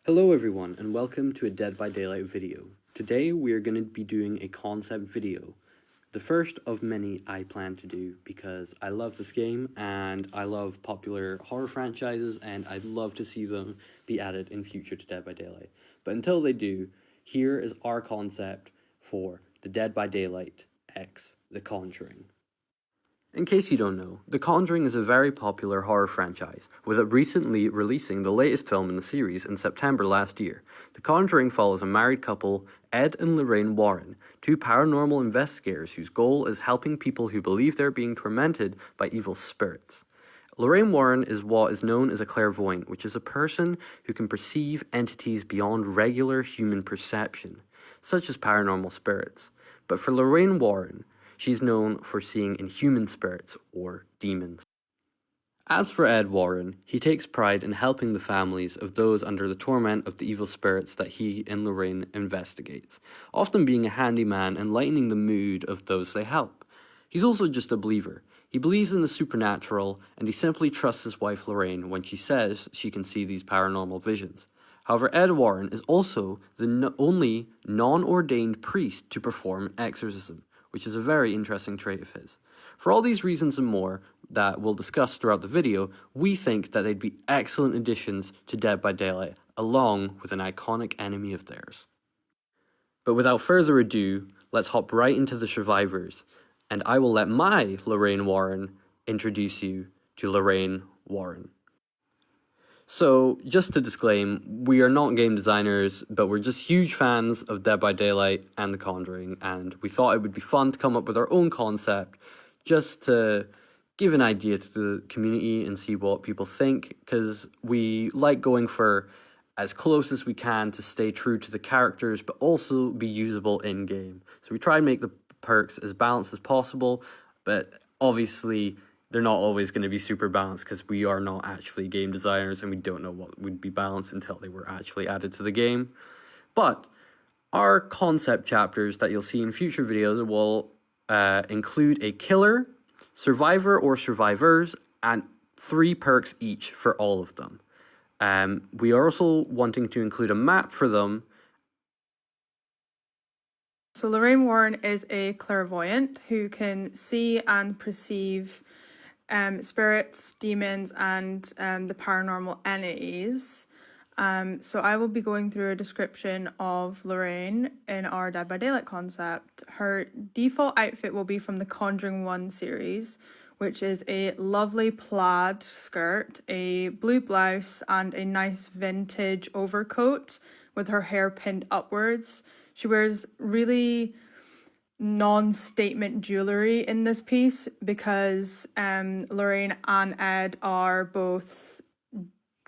Hello everyone and welcome to a Dead by Daylight video. Today we are going to be doing a concept video. The first of many I plan to do because I love this game and I love popular horror franchises and I'd love to see them be added in future to Dead by Daylight. But until they do, here is our concept for the Dead by Daylight X The Conjuring. In case you don't know, The Conjuring is a very popular horror franchise, with it recently releasing the latest film in the series in September last year. The Conjuring follows a married couple, Ed and Lorraine Warren, two paranormal investigators whose goal is helping people who believe they're being tormented by evil spirits. Lorraine Warren is what is known as a clairvoyant, which is a person who can perceive entities beyond regular human perception, such as paranormal spirits. But for Lorraine Warren, she's known for seeing inhuman spirits, or demons. As for Ed Warren, he takes pride in helping the families of those under the torment of the evil spirits that he and Lorraine investigates, often being a handyman and lightening the mood of those they help. He's also just a believer. He believes in the supernatural, and he simply trusts his wife Lorraine when she says she can see these paranormal visions. However, Ed Warren is also the only non-ordained priest to perform an exorcism, which is a very interesting trait of his. For all these reasons and more that we'll discuss throughout the video, we think that they'd be excellent additions to Dead by Daylight, along with an iconic enemy of theirs. But without further ado, let's hop right into the survivors, and I will let my Lorraine Warren introduce you to Lorraine Warren. So, just to disclaim, we are not game designers, but we're just huge fans of Dead by Daylight and The Conjuring, and we thought it would be fun to come up with our own concept, just to give an idea to the community and see what people think, because we like going for as close as we can to stay true to the characters, but also be usable in-game. So we try and make the perks as balanced as possible, but obviously they're not always going to be super balanced because we are not actually game designers and we don't know what would be balanced until they were actually added to the game. But our concept chapters that you'll see in future videos will include a killer, survivor or survivors, and 3 perks each for all of them. We are also wanting to include a map for them. So Lorraine Warren is a clairvoyant who can see and perceive spirits, demons, and the paranormal entities. So I will be going through a description of Lorraine in our Dead by Daylight concept. Her default outfit will be from the Conjuring 1 series, which is a lovely plaid skirt, a blue blouse, and a nice vintage overcoat with her hair pinned upwards. She wears really non-statement jewelry in this piece because Lorraine and Ed are both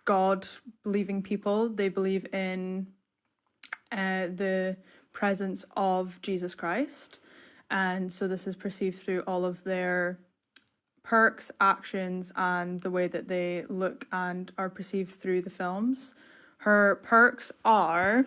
God-believing people. They believe in the presence of Jesus Christ, and so this is perceived through all of their perks, actions, and the way that they look and are perceived through the films. Her perks are...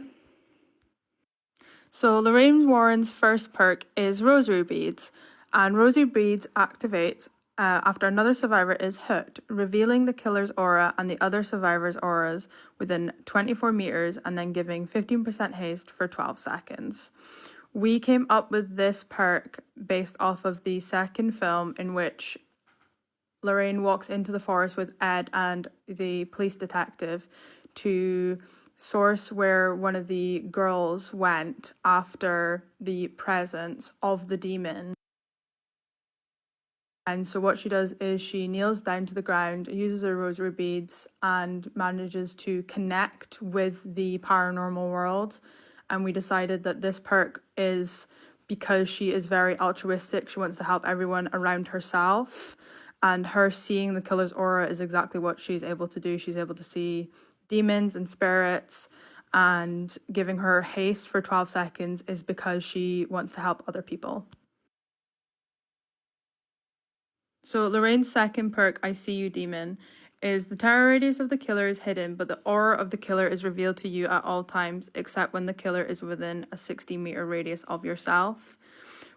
So Lorraine Warren's first perk is Rosary Beads, and Rosary Beads activates after another survivor is hit, revealing the killer's aura and the other survivors' auras within 24 meters and then giving 15% haste for 12 seconds. We came up with this perk based off of the second film in which Lorraine walks into the forest with Ed and the police detective to source where one of the girls went after the presence of the demon. And so what she does is she kneels down to the ground, uses her rosary beads, and manages to connect with the paranormal world. And we decided that this perk is because she is very altruistic. She wants to help everyone around herself. And her seeing the killer's aura is exactly what she's able to do. She's able to see demons and spirits, and giving her haste for 12 seconds is because she wants to help other people. So Lorraine's second perk, I See You Demon, is the terror radius of the killer is hidden, but the aura of the killer is revealed to you at all times, except when the killer is within a 60-meter radius of yourself.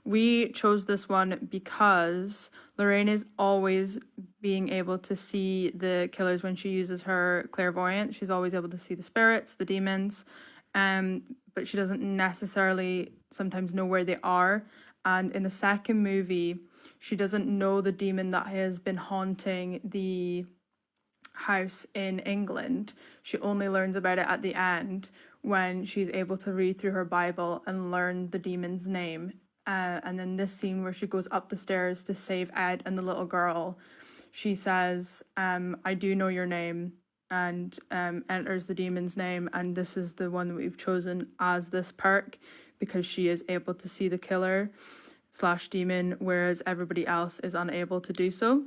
We chose this one because Lorraine is always being able to see the killers when she uses her clairvoyance. She's always able to see the spirits, the demons, but she doesn't necessarily sometimes know where they are. And in the second movie, she doesn't know the demon that has been haunting the house in England. She only learns about it at the end when she's able to read through her Bible and learn the demon's name. And then this scene where she goes up the stairs to save Ed and the little girl, she says, I do know your name, and enters the demon's name. And this is the one that we've chosen as this perk because she is able to see the killer / demon, whereas everybody else is unable to do so.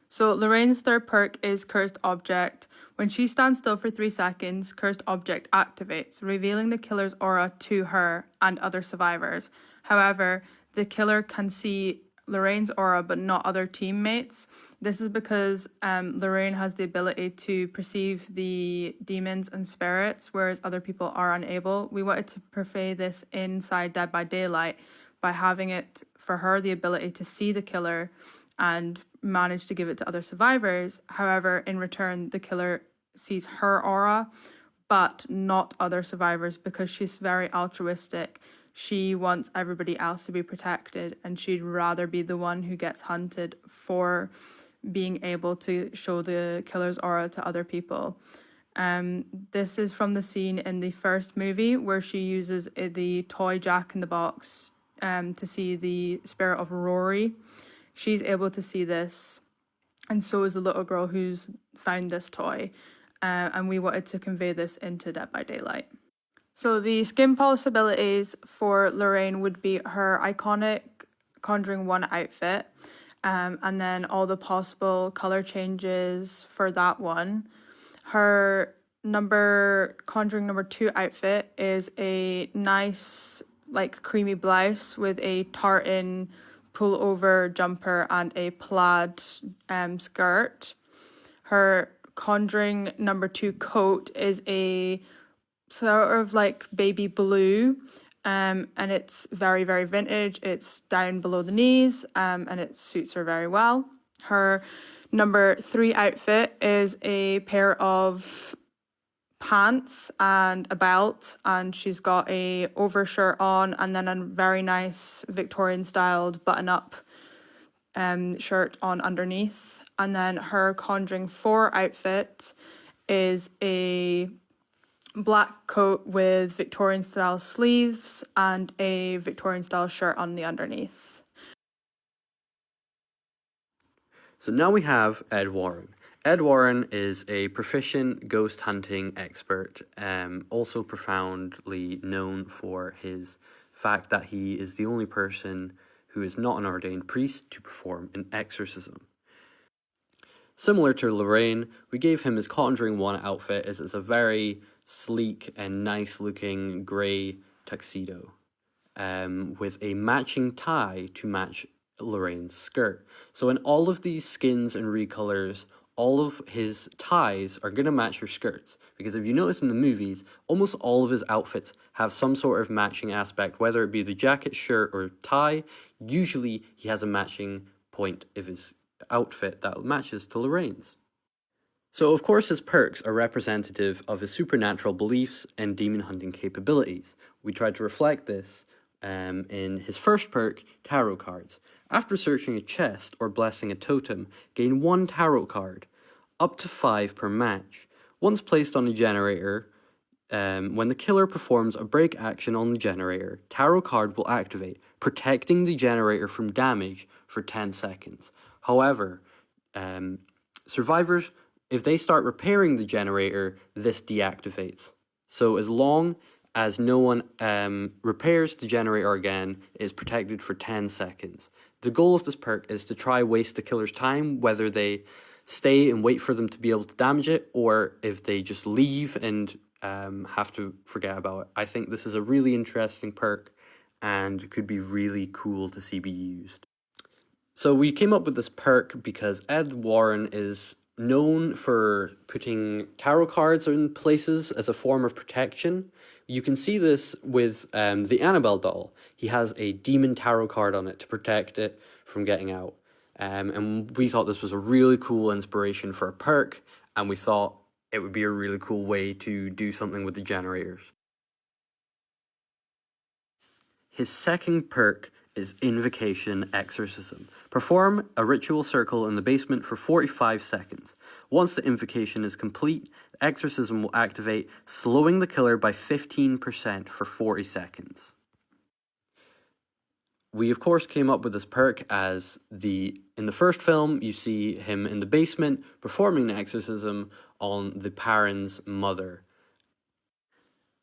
So Lorraine's third perk is Cursed Object. When she stands still for 3 seconds, Cursed Object activates, revealing the killer's aura to her and other survivors. However, the killer can see Lorraine's aura but not other teammates. This is because Lorraine has the ability to perceive the demons and spirits, whereas other people are unable. We wanted to portray this inside Dead by Daylight by having it, for her, the ability to see the killer and manage to give it to other survivors. However, in return, the killer sees her aura, but not other survivors because she's very altruistic. She wants everybody else to be protected, and she'd rather be the one who gets hunted for being able to show the killer's aura to other people. This is from the scene in the first movie where she uses the toy Jack in the Box to see the spirit of Rory. She's able to see this, and so is the little girl who's found this toy. And we wanted to convey this into Dead by Daylight. So the skin polish abilities for Lorraine would be her iconic Conjuring 1 outfit, and then all the possible color changes for that one. Her Conjuring number 2 outfit is a nice, like, creamy blouse with a tartan pullover jumper and a plaid skirt. Her Conjuring number 2 coat is a sort of like baby blue, and it's very, very vintage. It's down below the knees, and it suits her very well. Her number 3 outfit is a pair of pants and a belt, and she's got a overshirt on and then a very nice Victorian styled button up shirt on underneath. And then her Conjuring 4 outfit is a black coat with Victorian style sleeves and a Victorian style shirt on the underneath. So now we have Ed Warren. Ed Warren is a proficient ghost hunting expert, also profoundly known for his fact that he is the only person who is not an ordained priest to perform an exorcism. Similar to Lorraine, we gave him his Conjuring 1 outfit as it's a very sleek and nice looking grey tuxedo, with a matching tie to match Lorraine's skirt. So in all of these skins and recolors, all of his ties are going to match her skirts, because if you notice in the movies, almost all of his outfits have some sort of matching aspect, whether it be the jacket, shirt, or tie. Usually he has a matching point of his outfit that matches to Lorraine's. So of course his perks are representative of his supernatural beliefs and demon hunting capabilities. We tried to reflect this in his first perk, tarot cards. After searching a chest or blessing a totem, gain 1 tarot card, up to 5 per match. Once placed on a generator, when the killer performs a break action on the generator, tarot card will activate, protecting the generator from damage for 10 seconds. However, survivors, if they start repairing the generator, this deactivates. So as long as no one repairs the generator again, it is protected for 10 seconds. The goal of this perk is to try waste the killer's time, whether they stay and wait for them to be able to damage it, or if they just leave and have to forget about it. I think this is a really interesting perk and could be really cool to see be used. So we came up with this perk because Ed Warren is known for putting tarot cards in places as a form of protection. You can see this with the Annabelle doll. He has a demon tarot card on it to protect it from getting out. And we thought this was a really cool inspiration for a perk, and we thought it would be a really cool way to do something with the generators. His second perk is Invocation Exorcism. Perform a ritual circle in the basement for 45 seconds. Once the invocation is complete, the exorcism will activate, slowing the killer by 15% for 40 seconds. We of course came up with this perk as in the first film you see him in the basement performing the exorcism on the Perrin's mother.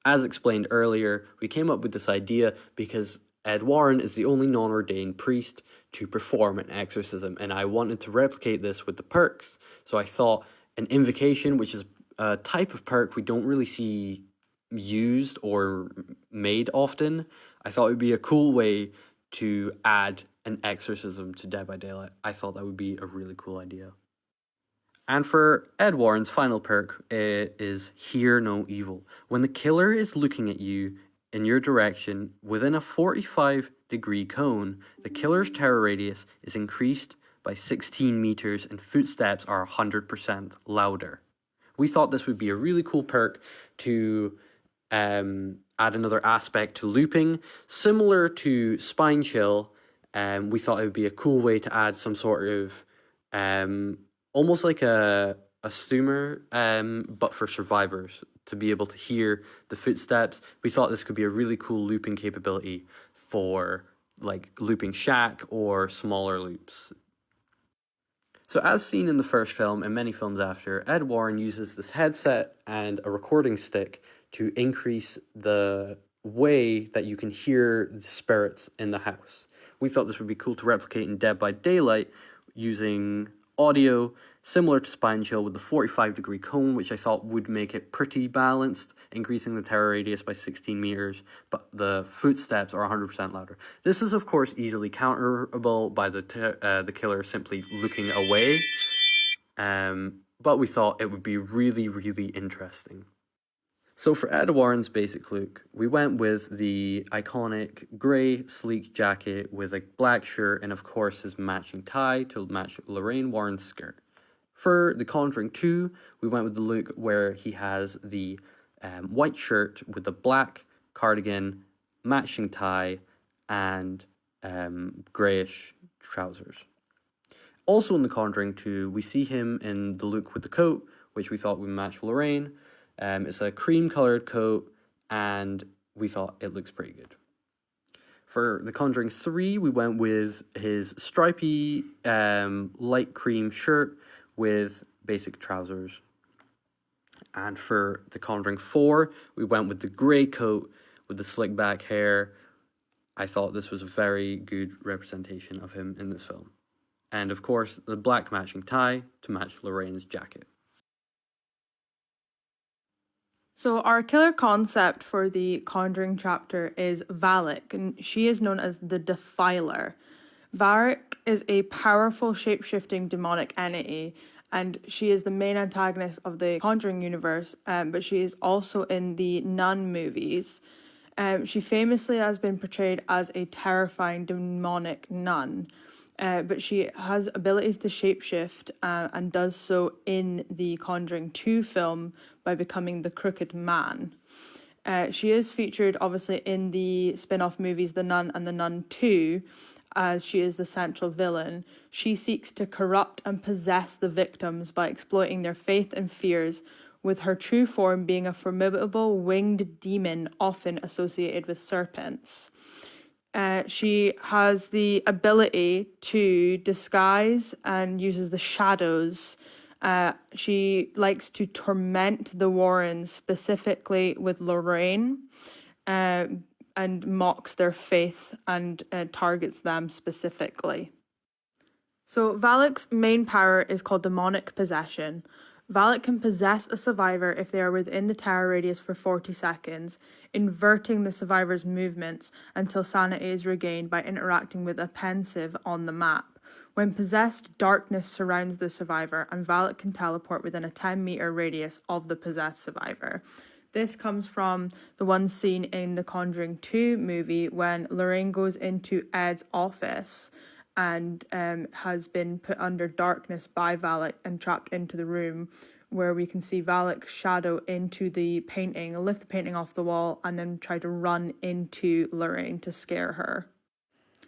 As explained earlier, we came up with this idea because Ed Warren is the only non-ordained priest to perform an exorcism, and I wanted to replicate this with the perks. So I thought an invocation, which is a type of perk we don't really see used or made often, I thought it would be a cool way to add an exorcism to Dead by Daylight. I thought that would be a really cool idea. And for Ed Warren's final perk, it is Hear No Evil. When the killer is looking at you in your direction within a 45-degree cone, the killer's terror radius is increased by 16 meters and footsteps are 100% louder. We thought this would be a really cool perk to add another aspect to looping, similar to Spine Chill. We thought it would be a cool way to add some sort of almost like a Stumer, but for survivors, to be able to hear the footsteps. We thought this could be a really cool looping capability for like looping shack or smaller loops. So as seen in the first film and many films after, Ed Warren uses this headset and a recording stick to increase the way that you can hear the spirits in the house. We thought this would be cool to replicate in Dead by Daylight using audio similar to Spine Chill with the 45-degree cone, which I thought would make it pretty balanced, increasing the terror radius by 16 meters, but the footsteps are 100% louder. This is, of course, easily counterable by the killer simply looking away, but we thought it would be really, really interesting. So for Ed Warren's basic look, we went with the iconic grey sleek jacket with a black shirt and of course his matching tie to match Lorraine Warren's skirt. For The Conjuring 2, we went with the look where he has the white shirt with the black cardigan, matching tie, and greyish trousers. Also in The Conjuring 2, we see him in the look with the coat, which we thought would match Lorraine. It's a cream-coloured coat, and we thought it looks pretty good. For The Conjuring 3, we went with his stripy light cream shirt with basic trousers. And for The Conjuring 4, we went with the grey coat with the slick back hair. I thought this was a very good representation of him in this film. And of course, the black matching tie to match Lorraine's jacket. So our killer concept for the Conjuring chapter is Valak, and she is known as the Defiler. Valak is a powerful shape-shifting demonic entity, and she is the main antagonist of the Conjuring universe, but she is also in the Nun movies. She famously has been portrayed as a terrifying demonic nun, but she has abilities to shapeshift and does so in the Conjuring 2 film by becoming the Crooked Man. She is featured obviously in the spin-off movies The Nun and The Nun 2, as she is the central villain. She seeks to corrupt and possess the victims by exploiting their faith and fears, with her true form being a formidable winged demon often associated with serpents. She has the ability to disguise and uses the shadows. She likes to torment the Warrens, specifically with Lorraine, and mocks their faith and targets them specifically. So Valak's main power is called demonic possession. Valak can possess a survivor if they are within the terror radius for 40 seconds, inverting the survivor's movements until sanity is regained by interacting with a pensive on the map. When possessed, darkness surrounds the survivor, and Valak can teleport within a 10-meter radius of the possessed survivor. This comes from the one scene in the Conjuring 2 movie when Lorraine goes into Ed's office and has been put under darkness by Valak and trapped into the room, where we can see Valak's shadow into the painting, lift the painting off the wall, and then try to run into Lorraine to scare her.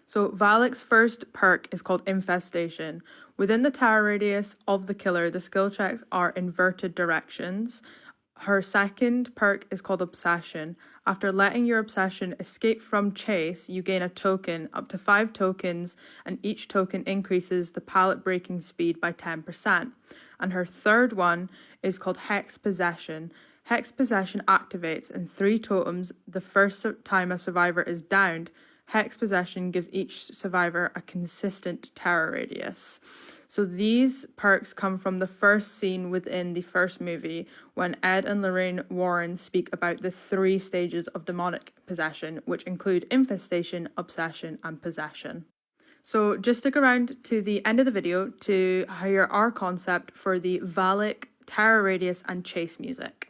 So Valak's first perk is called Infestation. Within the tower radius of the killer, the skill checks are inverted directions. Her second perk is called Obsession. After letting your obsession escape from chase, you gain a token, up to 5 tokens, and each token increases the pallet breaking speed by 10%. And her third one is called Hex Possession. Hex Possession activates in 3 totems the first time a survivor is downed. Hex Possession gives each survivor a consistent terror radius. So these perks come from the first scene within the first movie when Ed and Lorraine Warren speak about the 3 stages of demonic possession, which include Infestation, Obsession, and Possession. So just stick around to the end of the video to hear our concept for the Valak, terror radius, and chase music.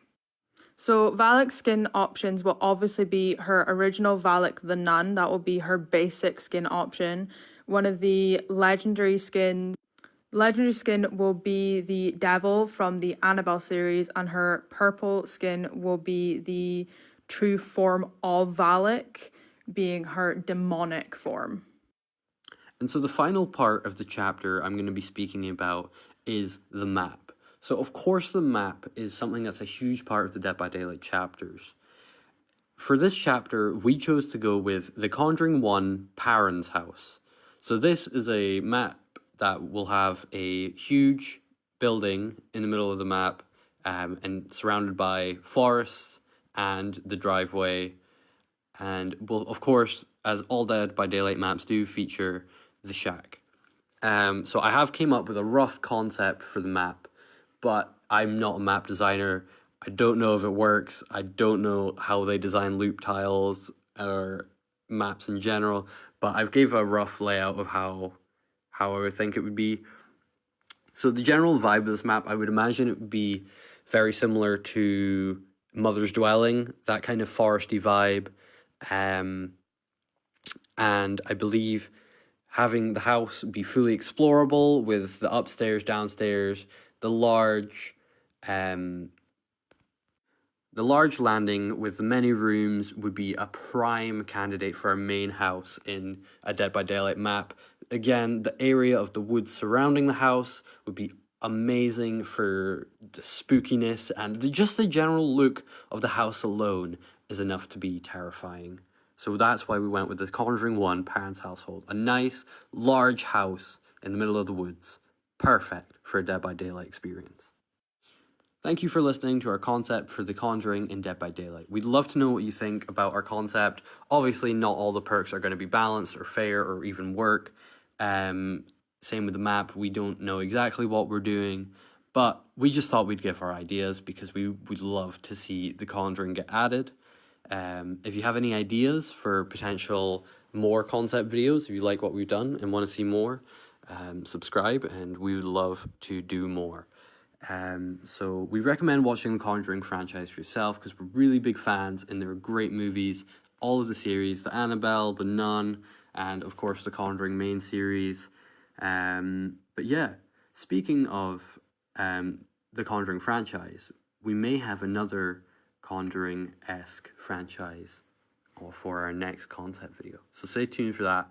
So Valak's skin options will obviously be her original Valak the Nun. That will be her basic skin option. One of the legendary skin will be the Devil from the Annabelle series, and her purple skin will be the true form of Valak, being her demonic form. And so the final part of the chapter I'm going to be speaking about is the map. So of course the map is something that's a huge part of the Dead by Daylight chapters. For this chapter, we chose to go with the Conjuring 1 Perrin's house. So this is a map that will have a huge building in the middle of the map, and surrounded by forests and the driveway. And will, of course, as all Dead by Daylight maps do, feature the shack. So I have came up with a rough concept for the map, but I'm not a map designer. I don't know if it works. I don't know how they design loop tiles or maps in general, but I've gave a rough layout of how I would think it would be. So the general vibe of this map, I would imagine it would be very similar to Mother's Dwelling, that kind of foresty vibe. And I believe having the house be fully explorable with the upstairs, downstairs, the large landing with the many rooms would be a prime candidate for a main house in a Dead by Daylight map. Again, the area of the woods surrounding the house would be amazing for the spookiness, and just the general look of the house alone is enough to be terrifying. So that's why we went with the Conjuring 1 Parents' Household. A nice, large house in the middle of the woods. Perfect for a Dead by Daylight experience. Thank you for listening to our concept for The Conjuring in Dead by Daylight. We'd love to know what you think about our concept. Obviously, not all the perks are going to be balanced or fair or even work. Same with the map. We don't know exactly what we're doing, but we just thought we'd give our ideas because we would love to see The Conjuring get added. If you have any ideas for potential more concept videos, if you like what we've done and want to see more, subscribe, and we would love to do more. So we recommend watching the Conjuring franchise for yourself because we're really big fans and they're great movies. All of the series, the Annabelle, the Nun, and of course the Conjuring main series. But yeah, speaking of the Conjuring franchise, we may have another Conjuring-esque franchise for our next concept video. So stay tuned for that.